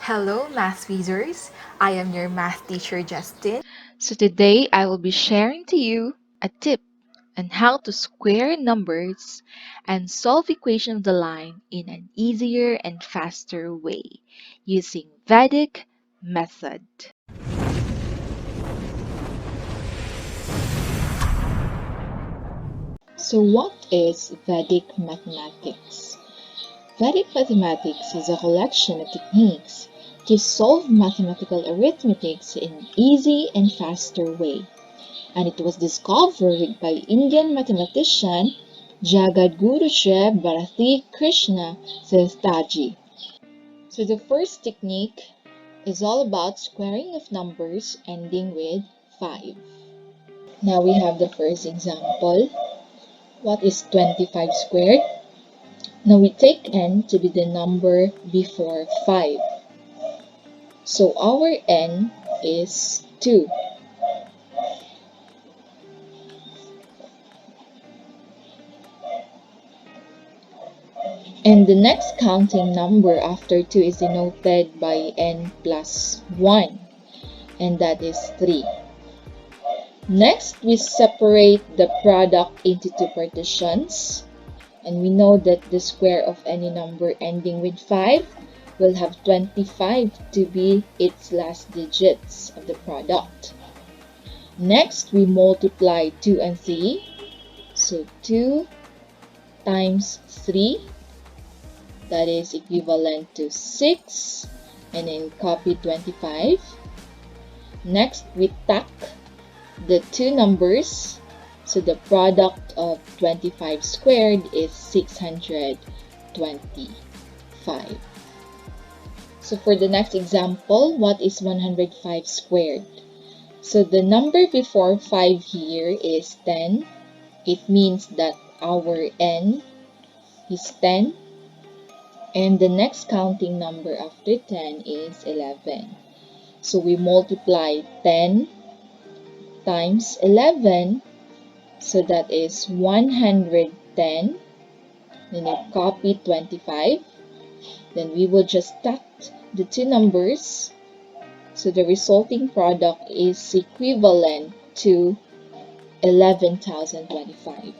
Hello, math users. I am your math teacher, Justin. So today I will be sharing to you a tip on how to square numbers and solve equation of the line in an easier and faster way using Vedic method. So what is Vedic mathematics? Vedic mathematics is a collection of techniques to solve mathematical arithmetics in an easy and faster way, and it was discovered by Indian mathematician Jagadguru Bharati Krishna Sestaji. So the first technique is all about squaring of numbers ending with 5. Now we have the first example. What is 25 squared? Now we take n to be the number before 5. So our n is 2. And the next counting number after 2 is denoted by n plus 1, and that is 3. Next, we separate the product into two partitions, and we know that the square of any number ending with 5 will have 25 to be its last digits of the product. Next, we multiply 2 and 3, so 2 times 3, that is equivalent to 6, and then copy 25. Next, we tack the two numbers, so the product of 25 squared is 625. So for the next example, what is 105 squared? So the number before 5 here is 10. It means that our n is 10. And the next counting number after 10 is 11. So we multiply 10 times 11, so that is 110. Then you copy 25. Then we will just stack the two numbers, so the resulting product is equivalent to 11,025.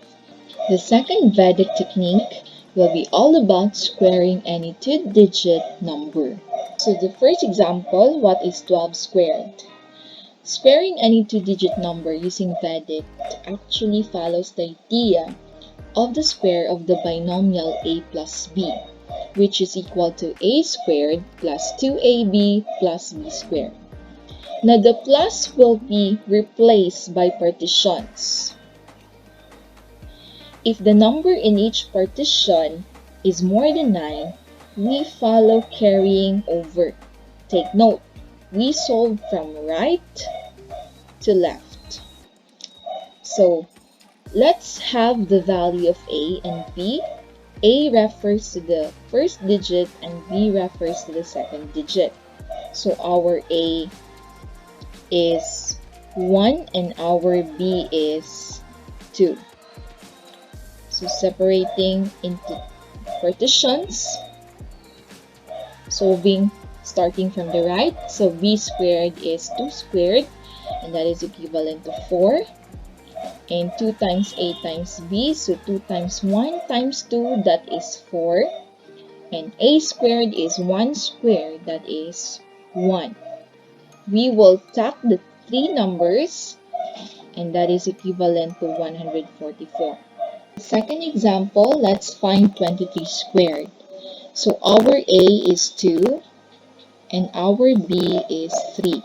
The second Vedic technique will be all about squaring any two-digit number. So the first example, what is 12 squared? Squaring any two-digit number using Vedic actually follows the idea of the square of the binomial a plus b, which is equal to a squared plus 2ab plus b squared. Now the plus will be replaced by partitions. If the number in each partition is more than 9, we follow carrying over. Take note, we solve from right to left. So let's have the value of a and b. A refers to the first digit and b refers to the second digit. So our a is 1 and our b is 2. So separating into partitions, solving starting from the right. So b squared is 2 squared, and that is equivalent to 4. And 2 times a times b, so 2 times 1 times 2, that is 4. And a squared is 1 squared, that is 1. We will tack the three numbers, and that is equivalent to 144. Second example, let's find 23 squared. So our a is 2 and our b is 3.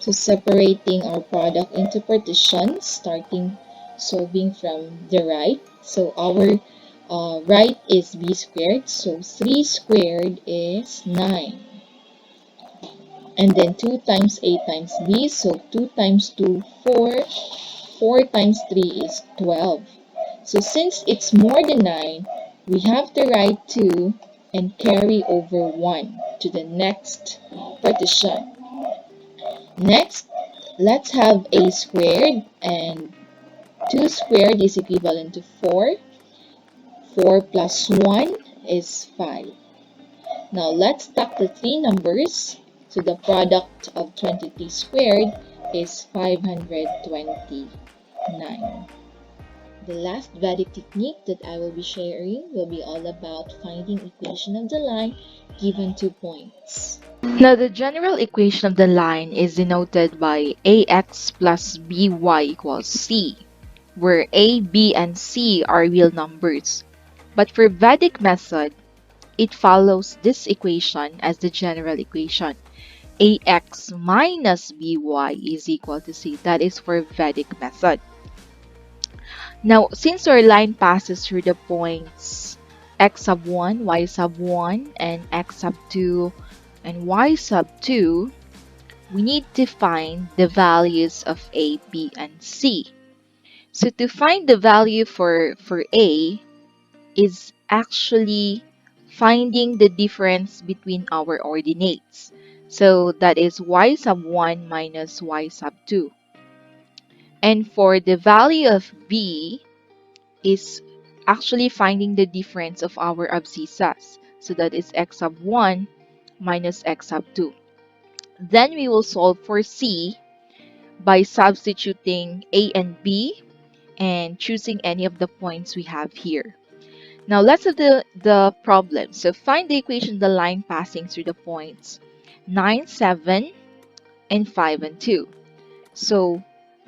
So separating our product into partitions, starting solving from the right. So our right is b squared, so 3 squared is 9. And then 2 times a times b, so 2 times 2, 4. 4 times 3 is 12. So since it's more than 9, we have to write 2 and carry over 1 to the next partition. Next, let's have a squared, and 2 squared is equivalent to 4. 4 plus 1 is 5. Now let's stack the three numbers. So the product of 23 squared is 529. The last Vedic technique that I will be sharing will be all about finding equation of the line given 2 points. Now, the general equation of the line is denoted by ax plus by equals c, where a, b, and c are real numbers. But for Vedic method, it follows this equation as the general equation. Ax minus by is equal to c. That is for Vedic method. Now, since our line passes through the points x sub 1, y sub 1, and x sub 2, and y sub 2, we need to find the values of a, b, and c. So to find the value for a is actually finding the difference between our ordinates. So that is y sub 1 minus y sub 2. And for the value of b is actually finding the difference of our abscissas. So that is x sub 1 minus x sub 2. Then we will solve for c by substituting a and b and choosing any of the points we have here. Now let's do the problem. So find the equation of the line passing through the points 9, 7, and 5 and 2. So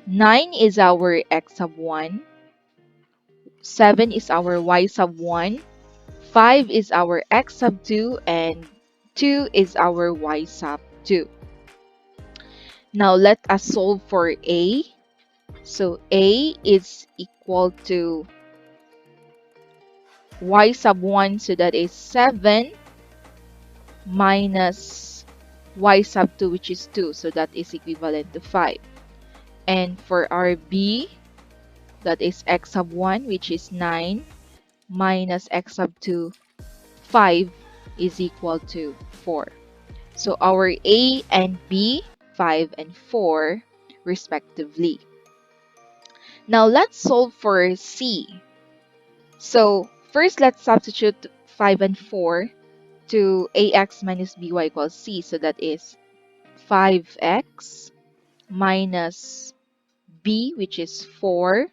9 is our x sub 1, 7 is our y sub 1, 5 is our x sub 2, and 2 is our y sub 2. Now let us solve for a. So a is equal to y sub 1, so that is 7 minus y sub 2, which is 2, so that is equivalent to 5. And for our b, that is x sub 1, which is 9, minus x sub 2, 5, is equal to 4. So our a and b, 5 and 4, respectively. Now let's solve for c. So first, let's substitute 5 and 4 to ax minus by equals c. So that is 5x minus b, which is 4,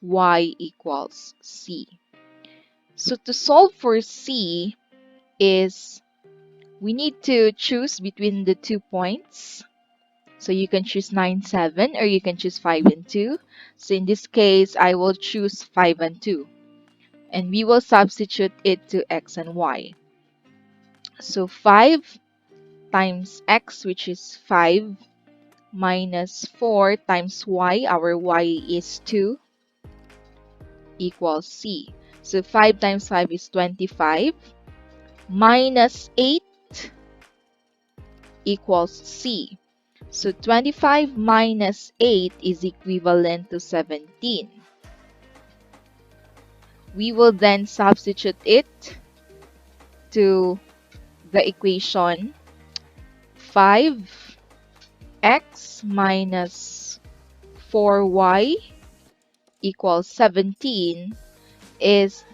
y equals c. So to solve for c is we need to choose between the 2 points. So you can choose 9, 7, or you can choose 5 and 2. So in this case, I will choose 5 and 2. And we will substitute it to x and y. So 5 times x, which is 5, minus 4 times y, our y is 2, equals c. So 5 times 5 is 25, minus 8 equals c. So 25 minus 8 is equivalent to 17. We will then substitute it to the equation 5x minus 4y equals 17 is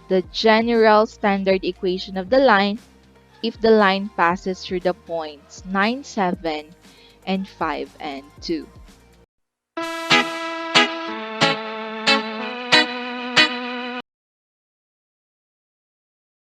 the general standard equation of the line if the line passes through the points 9, 7, and 5 and 2.